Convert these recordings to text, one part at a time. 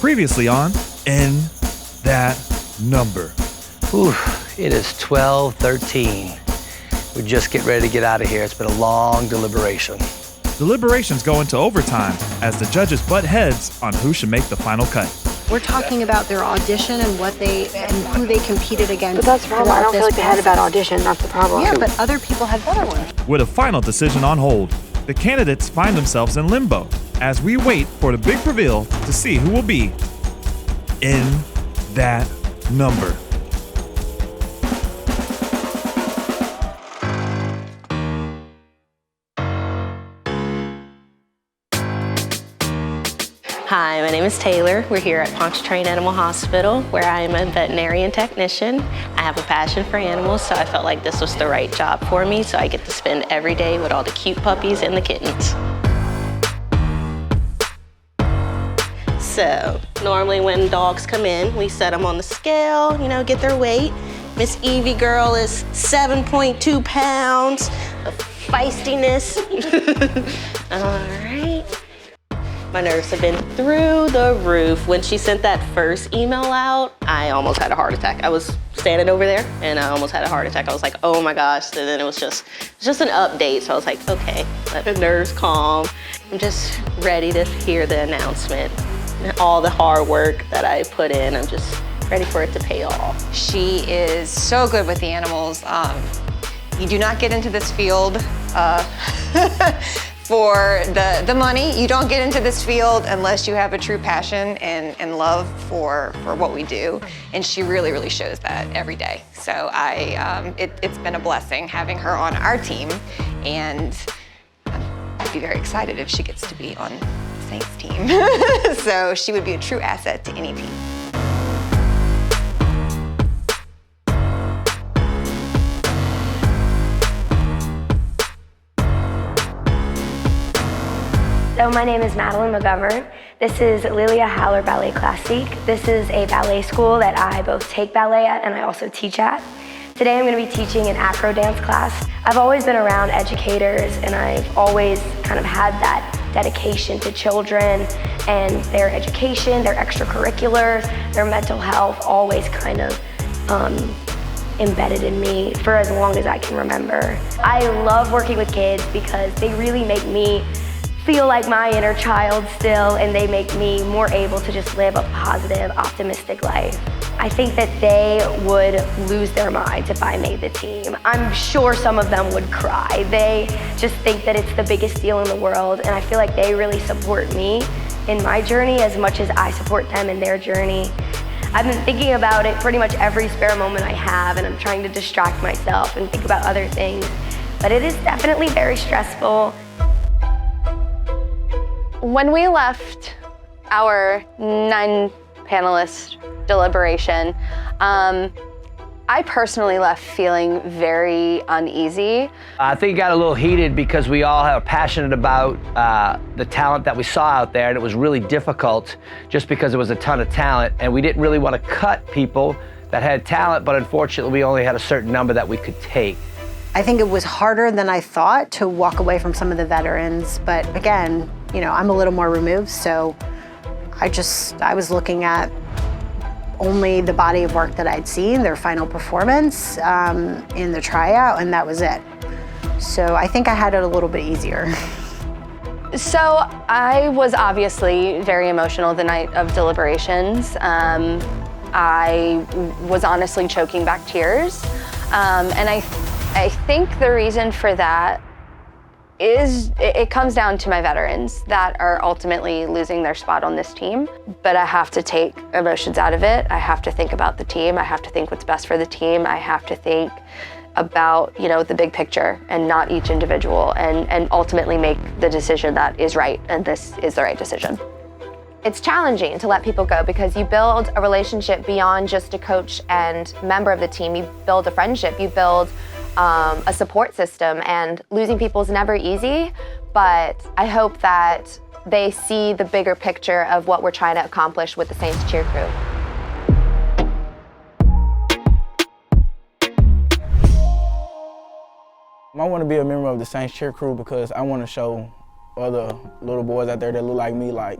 Previously on In That Number. Ooh, it is 12:13. We just get ready to get out of here. It's been a long deliberation. Deliberations go into overtime as the judges butt heads on who should make the final cut. We're talking about their audition and who they competed against. But that's the problem. I don't feel like they had a bad audition. That's the problem. Yeah, but other people had better ones. With a final decision on hold, the candidates find themselves in limbo as we wait for the big reveal to see who will be in that number. Hi, my name is Taylor. We're here at Pontchartrain Animal Hospital, where I am a veterinarian technician. I have a passion for animals, so I felt like this was the right job for me, so I get to spend every day with all the cute puppies and the kittens. So, normally when dogs come in, we set them on the scale, get their weight. Miss Evie girl is 7.2 pounds of feistiness. All right. My nerves have been through the roof. When she sent that first email out, I almost had a heart attack. I was standing over there and I almost had a heart attack. I was like, oh my gosh. And then it was just an update. So I was like, okay, let the nerves calm. I'm just ready to hear the announcement. And all the hard work that I put in, I'm just ready for it to pay off. She is so good with the animals. You do not get into this field for the money. You don't get into this field unless you have a true passion and love for what we do. And she really, really shows that every day. So it's been a blessing having her on our team. And I'd be very excited if she gets to be on the Saints team. So she would be a true asset to any team. So my name is MADELYN McGovern. This is Lilia Haller Ballet Classique. This is a ballet school that I both take ballet at and I also teach at. Today I'm going to be teaching an acro dance class. I've always been around educators and I've always kind of had that dedication to children and their education, their extracurriculars, their mental health, always kind of embedded in me for as long as I can remember. I love working with kids because they really make me feel like my inner child still, and they make me more able to just live a positive, optimistic life. I think that they would lose their minds if I made the team. I'm sure some of them would cry. They just think that it's the biggest deal in the world, and I feel like they really support me in my journey as much as I support them in their journey. I've been thinking about it pretty much every spare moment I have, and I'm trying to distract myself and think about other things, but it is definitely very stressful. When we left our 9-panelist deliberation, I personally left feeling very uneasy. I think it got a little heated because we all are passionate about the talent that we saw out there, and it was really difficult just because there was a ton of talent, and we didn't really want to cut people that had talent, but unfortunately we only had a certain number that we could take. I think it was harder than I thought to walk away from some of the veterans, but again, I'm a little more removed, so I was looking at only the body of work that I'd seen, their final performance in the tryout, and that was it. So I think I had it a little bit easier. So I was obviously very emotional the night of deliberations. I was honestly choking back tears, and I think the reason for that is it comes down to my veterans that are ultimately losing their spot on this team. But I have to take emotions out of it. I have to think about the team. I have to think what's best for the team. I have to think about, the big picture and not each individual, and ultimately make the decision that is right, and this is the right decision. It's challenging to let people go because you build a relationship beyond just a coach and member of the team. You build a friendship, you build a support system, and losing people is never easy, but I hope that they see the bigger picture of what we're trying to accomplish with the Saints Cheer Krewe. I want to be a member of the Saints Cheer Krewe because I want to show other little boys out there that look like me, like,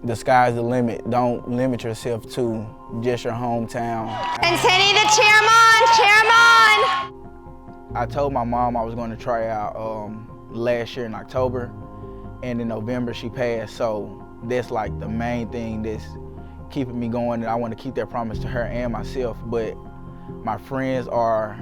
the sky's the limit. Don't limit yourself to just your hometown. Continue to cheer him on, cheer him on! I told my mom I was going to try out last year in October, and in November she passed, so that's like the main thing that's keeping me going, and I want to keep that promise to her and myself. But my friends are,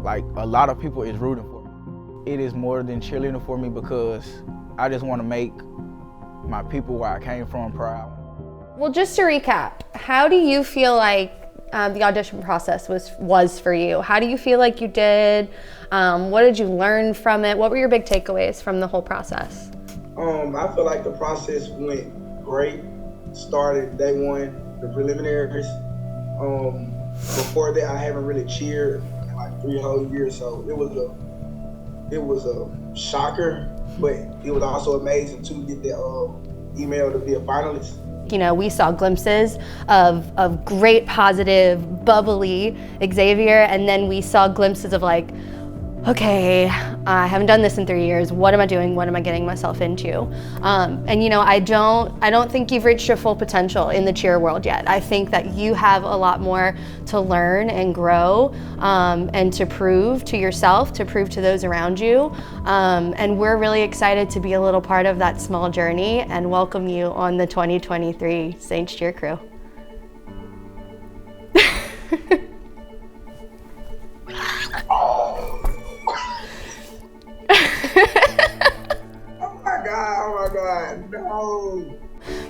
like, a lot of people is rooting for me. It is more than cheerleading for me because I just want to make my people where I came from proud. Well, just to recap, how do you feel like the audition process was for you? How do you feel like you did? What did you learn from it? What were your big takeaways from the whole process? I feel like the process went great. Started day one, the preliminaries. Before that, I haven't really cheered in like 3 whole years, so it was a shocker, but it was also amazing to get that email to be a finalist. You know, we saw glimpses of great, positive, bubbly Xavier, and then we saw glimpses of like, okay, I haven't done this in 3 years. What am I doing? What am I getting myself into? And you know, I don't think you've reached your full potential in the cheer world yet. I think that you have a lot more to learn and grow, and to prove to yourself, to prove to those around you. And we're really excited to be a little part of that small journey and welcome you on the 2023 Saints Cheer Krewe. Oh my God, no.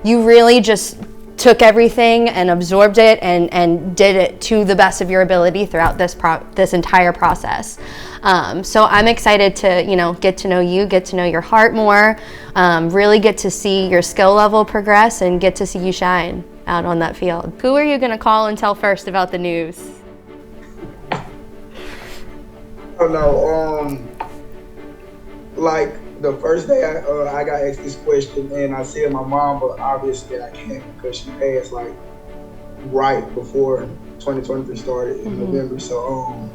You really just took everything and absorbed it and did it to the best of your ability throughout this entire process. So I'm excited to, you know, get to know you, get to know your heart more, really get to see your skill level progress and get to see you shine out on that field. Who are you gonna call and tell first about the news? Oh no, like the first day I got asked this question and I said my mom, but obviously I can't because she passed like right before 2023 started in November. So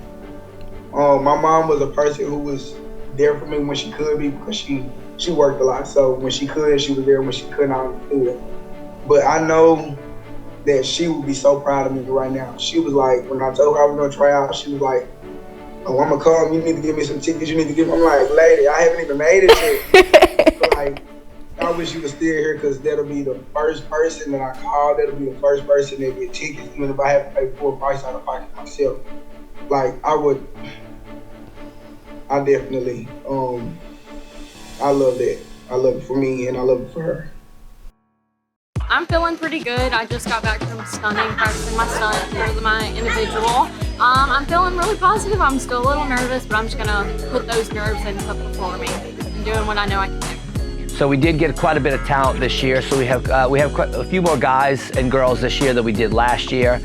my mom was a person who was there for me when she could be because she worked a lot. So when she could, she was there. When she couldn't, I would do it. But I know that she would be so proud of me right now. She was like, when I told her I was gonna try out, she was like, oh, I'm gonna come, you need to give me some tickets, you need to give me, I'm like, lady, I haven't even made it yet. So, like, I wish you were still here because that'll be the first person that I call, that'll be the first person that get tickets, even if I have to pay full price out of pocket myself. Like, I definitely, I love that. I love it for me and I love it for her. I'm feeling pretty good. I just got back from stunning, practicing my stunt for my individual. I'm feeling really positive. I'm still a little nervous, but I'm just gonna put those nerves in before me and doing what I know I can do. So we did get quite a bit of talent this year. So we have quite a few more guys and girls this year than we did last year.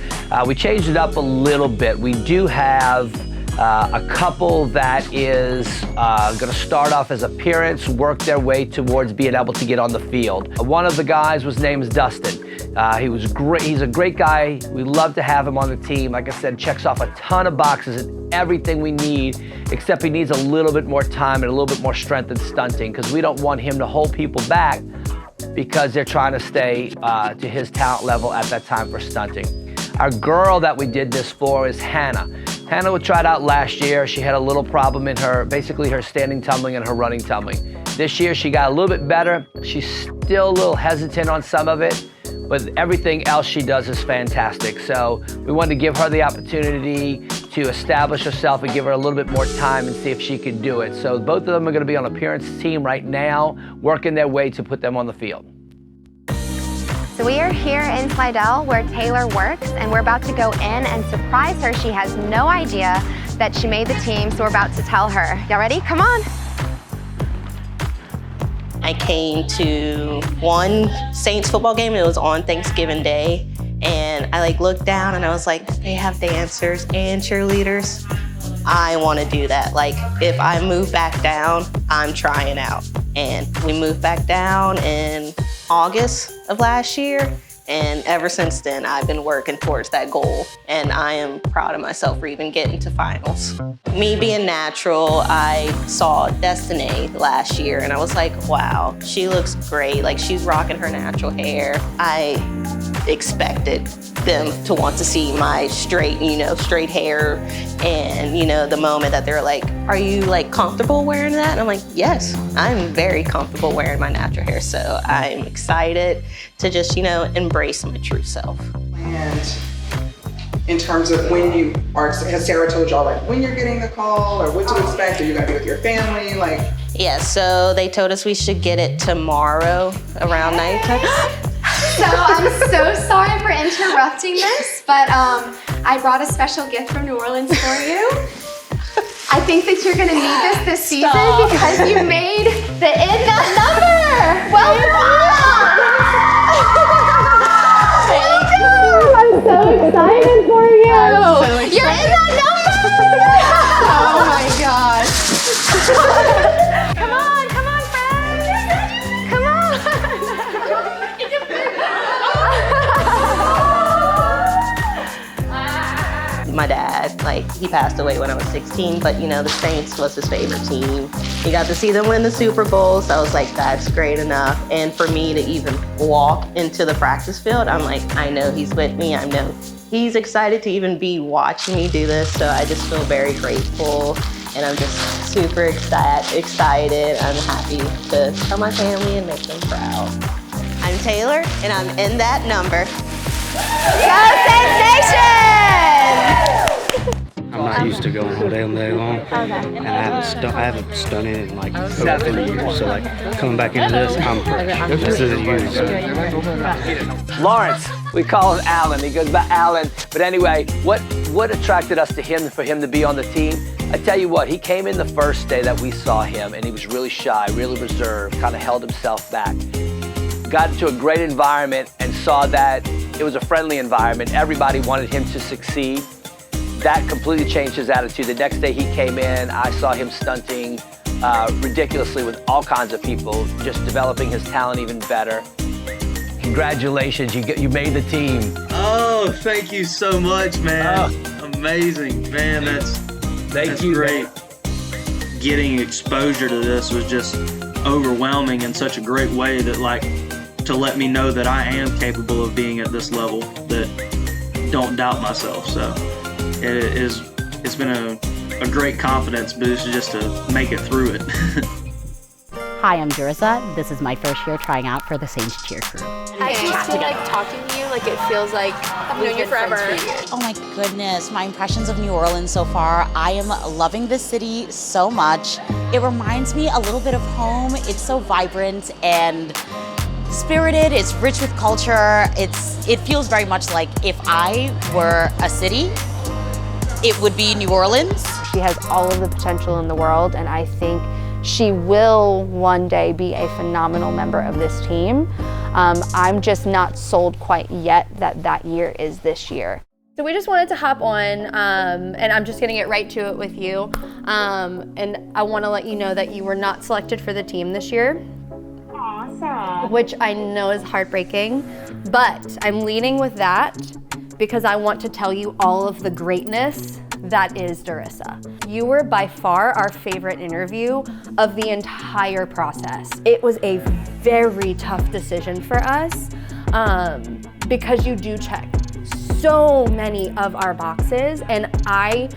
We changed it up a little bit. We do have a couple that is gonna start off as appearance, work their way towards being able to get on the field. One of the guys was named Dustin. He was great. He's a great guy. We love to have him on the team. Like I said, checks off a ton of boxes and everything we need, except he needs a little bit more time and a little bit more strength in stunting because we don't want him to hold people back because they're trying to stay to his talent level at that time for stunting. Our girl that we did this for is Hannah. Hannah was tried out last year. She had a little problem in basically her standing tumbling and her running tumbling. This year she got a little bit better. She's still a little hesitant on some of it, but everything else she does is fantastic. So we wanted to give her the opportunity to establish herself and give her a little bit more time and see if she could do it. So both of them are gonna be on appearance team right now, working their way to put them on the field. So we are here in Slidell where Taylor works, and we're about to go in and surprise her. She has no idea that she made the team, so we're about to tell her. Y'all ready? Come on. I came to one Saints football game, and it was on Thanksgiving Day, and I looked down and I was like, they have dancers and cheerleaders. I want to do that. Like, if I move back down, I'm trying out. And we moved back down in August of last year, And ever since then, I've been working towards that goal. And I am proud of myself for even getting to finals. Me being natural, I saw Destiny last year and I was like, wow, she looks great. Like, she's rocking her natural hair. I expected them to want to see my straight hair. And, the moment that they're like, are you like comfortable wearing that? And I'm like, yes, I'm very comfortable wearing my natural hair. So I'm excited to just, embrace my true self. And in terms of when you are, has Sarah told y'all like when you're getting the call or what to expect? Are you gonna be with your family? Yeah, so they told us we should get it tomorrow around nighttime. So I'm so sorry for interrupting this, but I brought a special gift from New Orleans for you. I think that you're gonna need this season because you made the In That Number. I'm so excited for you. You're in that number. Oh my gosh. Come on, friend. Come on. My dad, he passed away when I was 16, but the Saints was his favorite team. He got to see them win the Super Bowl, so I was like, that's great enough. And for me to even walk into the practice field, I'm like, I know he's with me. I know he's excited to even be watching me do this, so I just feel very grateful. And I'm just super excited. I'm happy to tell my family and make them proud. I'm Taylor, and I'm in that number. Go Saints Nation! I'm not used to going all day long, and I haven't stunted in like over 3 years. So coming back into this, I'm fresh. This is used. Lawrence, we call him Alan. He goes by Alan. But anyway, what attracted us to him, for him to be on the team? I tell you what, he came in the first day that we saw him, and he was really shy, really reserved, kind of held himself back. Got into a great environment and saw that it was a friendly environment. Everybody wanted him to succeed. That completely changed his attitude. The next day he came in, I saw him stunting ridiculously with all kinds of people, just developing his talent even better. Congratulations, you made the team. Oh, thank you so much, man. Amazing, man, that's great. Man. Getting exposure to this was just overwhelming in such a great way that to let me know that I am capable of being at this level, that don't doubt myself. So it's been a great confidence boost just to make it through it. Hi, I'm Durissa. This is my first year trying out for the Saints Cheer Krewe. I just feel like talking to you, it feels like I've known you forever. Oh my goodness, my impressions of New Orleans so far. I am loving this city so much. It reminds me a little bit of home. It's so vibrant and spirited. It's rich with culture. It feels very much like if I were a city, it would be New Orleans. She has all of the potential in the world, and I think she will one day be a phenomenal member of this team. I'm just not sold quite yet that year is this year. So we just wanted to hop on, and I'm just gonna get right to it with you. And I wanna let you know that you were not selected for the team this year. Awesome. Which I know is heartbreaking, but I'm leading with that because I want to tell you all of the greatness that is Durissa. You were by far our favorite interview of the entire process. It was a very tough decision for us because you do check so many of our boxes, and I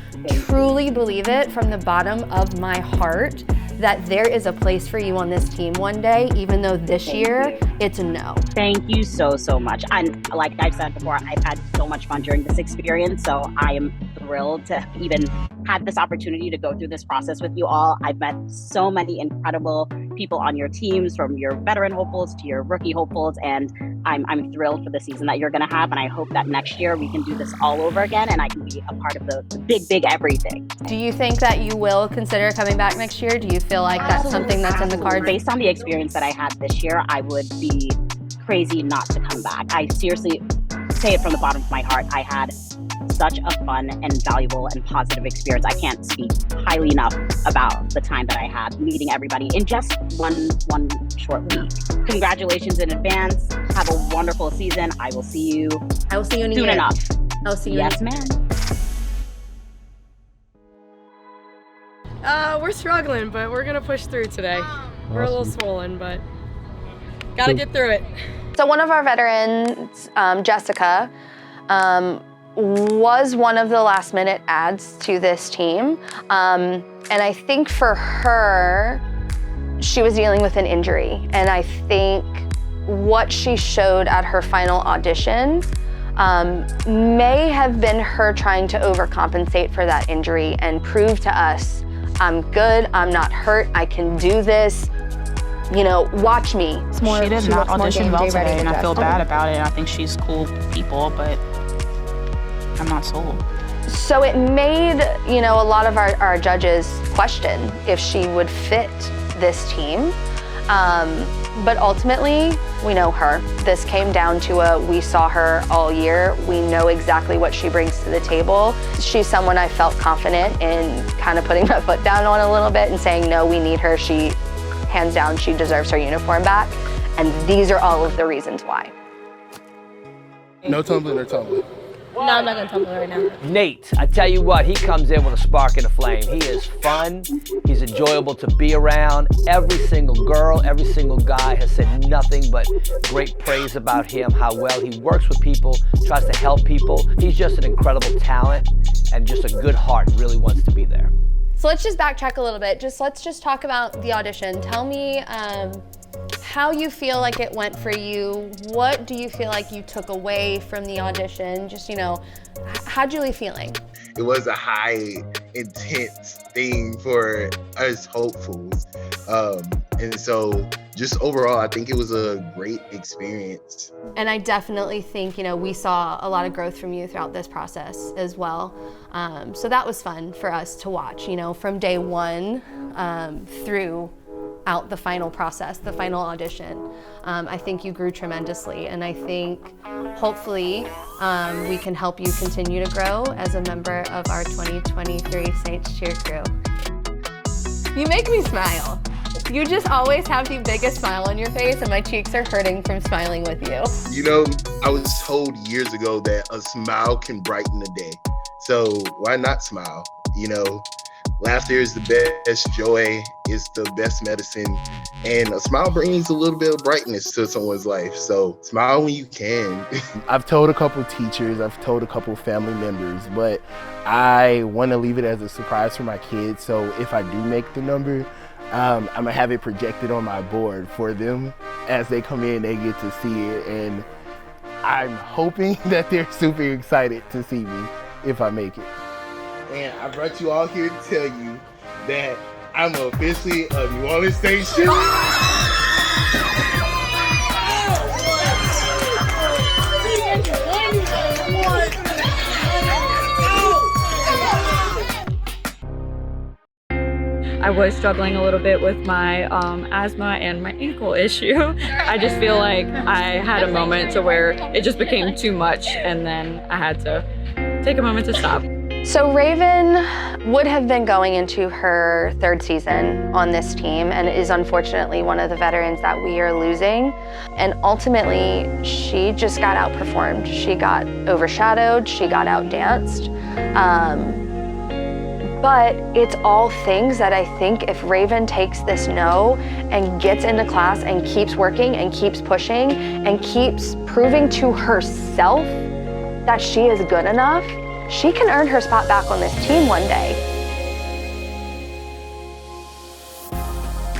truly believe it from the bottom of my heart that there is a place for you on this team one day, even though this year it's a no. Thank you so much. And like I've said before, I've had so much fun during this experience, so I am thrilled to even have this opportunity to go through this process with you all. I've met so many incredible people on your teams, from your veteran hopefuls to your rookie hopefuls, and I'm thrilled for the season that you're gonna have, and I hope that next year we can do this all over again and I can be a part of the big everything. Do you think that you will consider coming back next year? Do you feel like that's something that's in the cards? Based on the experience that I had this year, I would be crazy not to come back. I seriously say it from the bottom of my heart. I had such a fun and valuable and positive experience. I can't speak highly enough about the time that I had meeting everybody in just one short week. Congratulations in advance. Have a wonderful season. I will see you in a soon year. enough. I'll see you. Yes, ma'am. We're struggling, but we're gonna push through today. We're a little swollen, but gotta get through it. So one of our veterans, Jessica, was one of the last minute adds to this team. And I think for her, she was dealing with an injury. And I think what she showed at her final audition may have been her trying to overcompensate for that injury and prove to us, I'm good, I'm not hurt, I can do this. You know, watch me. She did not audition well today, and I feel bad about it. I think she's cool people, but I'm not sold. So it made, you know, a lot of our judges question if she would fit this team. But ultimately, we know her. This came down to we saw her all year. We know exactly what she brings to the table. She's someone I felt confident in kind of putting my foot down on a little bit and saying, no, we need her. She, hands down, she deserves her uniform back. And these are all of the reasons why. No tumbling or tumbling? No, I'm not gonna tumble right now. Nate, I tell you what, he comes in with a spark and a flame. He is fun, he's enjoyable to be around. Every single girl, every single guy has said nothing but great praise about him, how well he works with people, tries to help people. He's just an incredible talent and just a good heart, really wants to be there. So let's just backtrack a little bit. Let's just talk about the audition. Tell me how you feel like it went for you. What do you feel like you took away from the audition? Just, you know, how'd you leave feeling? It was a high, intense thing for us hopefuls. And so just overall, I think it was a great experience. And I definitely think, you know, we saw a lot of growth from you throughout this process as well. So that was fun for us to watch, you know, from day one throughout the final process, the final audition. I think you grew tremendously, and I think hopefully we can help you continue to grow as a member of our 2023 Saints Cheer Krewe. You make me smile. You just always have the biggest smile on your face, and my cheeks are hurting from smiling with you. You know, I was told years ago that a smile can brighten a day. So why not smile? You know, laughter is the best, joy is the best medicine, and a smile brings a little bit of brightness to someone's life. So smile when you can. I've told a couple teachers, I've told a couple family members, but I want to leave it as a surprise for my kids. So if I do make the number, I'm gonna have it projected on my board for them. As they come in, they get to see it, and I'm hoping that they're super excited to see me if I make it. And I brought you all here to tell you that I'm officially a New Orleans Saints Cheer I was struggling a little bit with my asthma and my ankle issue. I just feel like I had a moment to where it just became too much, and then I had to take a moment to stop. So Raven would have been going into her third season on this team, and is unfortunately one of the veterans that we are losing. And ultimately, she just got outperformed. She got overshadowed, she got outdanced. But it's all things that I think if Raven takes this no and gets into class and keeps working and keeps pushing and keeps proving to herself that she is good enough, she can earn her spot back on this team one day.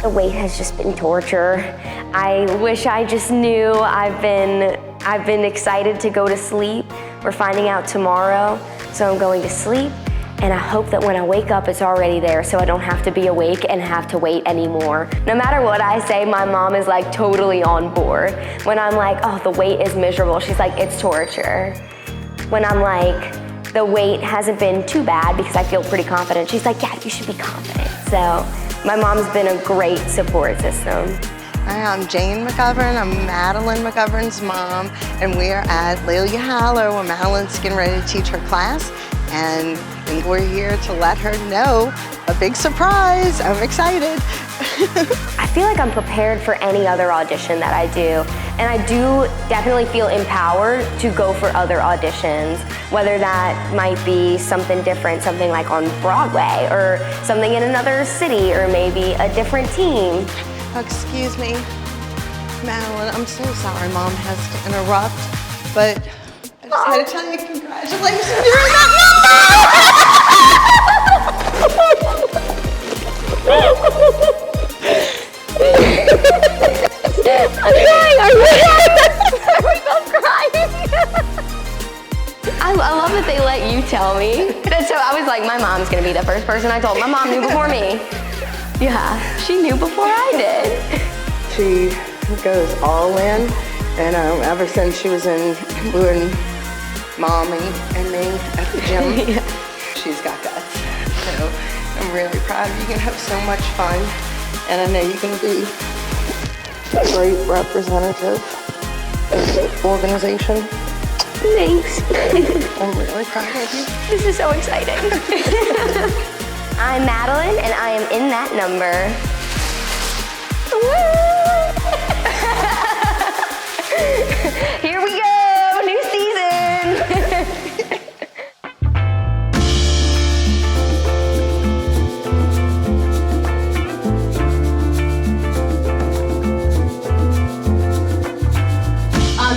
The wait has just been torture. I wish I just knew. I've been excited to go to sleep. We're finding out tomorrow, so I'm going to sleep. And I hope that when I wake up, it's already there, so I don't have to be awake and have to wait anymore. No matter what I say, my mom is like totally on board. When I'm like, oh, the wait is miserable, she's like, it's torture. When I'm like, the wait hasn't been too bad because I feel pretty confident, she's like, yeah, you should be confident. So my mom's been a great support system. Hi, I'm Jane McGovern. I'm Madeline McGovern's mom, and we are at Lilia Haller where Madeline's getting ready to teach her class, and I think we're here to let her know a big surprise. I'm excited. I feel like I'm prepared for any other audition that I do, and I do definitely feel empowered to go for other auditions, whether that might be something different, something like on Broadway, or something in another city, or maybe a different team. Excuse me, Madeline, I'm so sorry Mom has to interrupt, but I just had to tell you congratulations, you're in that I'm crying, are we both crying? I love that they let you tell me. So I was like, my mom's gonna be the first person I told. My mom knew before me. Yeah, she knew before I did. She goes all in, and ever since she was in doing Mommy and me at the gym, Yeah. she's got guts. So I'm really proud of you. You're gonna have so much fun, and I know you're gonna be a great representative of the organization. Thanks. I'm really proud of you. This is so exciting. I'm Madeline, and I am in that number. Here we go, new season.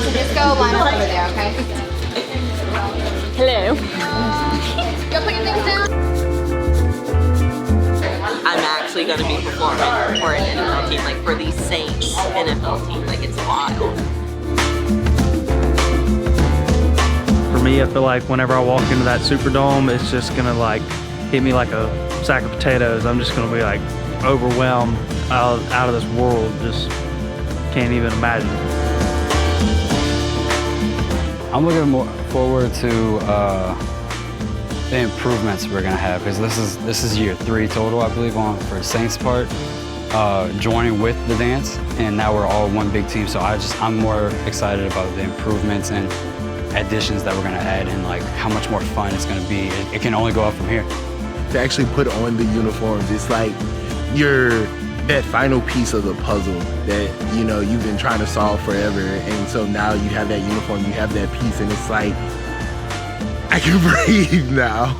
So just go line up over there, okay? Hello. Go put your things down. I'm actually going to be performing for an NFL team, like for the Saints NFL team. Like, it's wild. For me, I feel like whenever I walk into that Superdome, it's just gonna like hit me like a sack of potatoes. I'm just gonna be like overwhelmed, out of this world. Just can't even imagine. I'm looking more forward to the improvements we're gonna have, because this is year 3 total, I believe, on for Saints part, joining with the dance, and now we're all one big team. So I'm more excited about the improvements and additions that we're gonna add, and like how much more fun it's gonna be. It can only go up from here. To actually put on the uniforms, it's like you're that final piece of the puzzle that, you know, you've been trying to solve forever, and so now you have that uniform, you have that piece, and it's like, I can breathe now.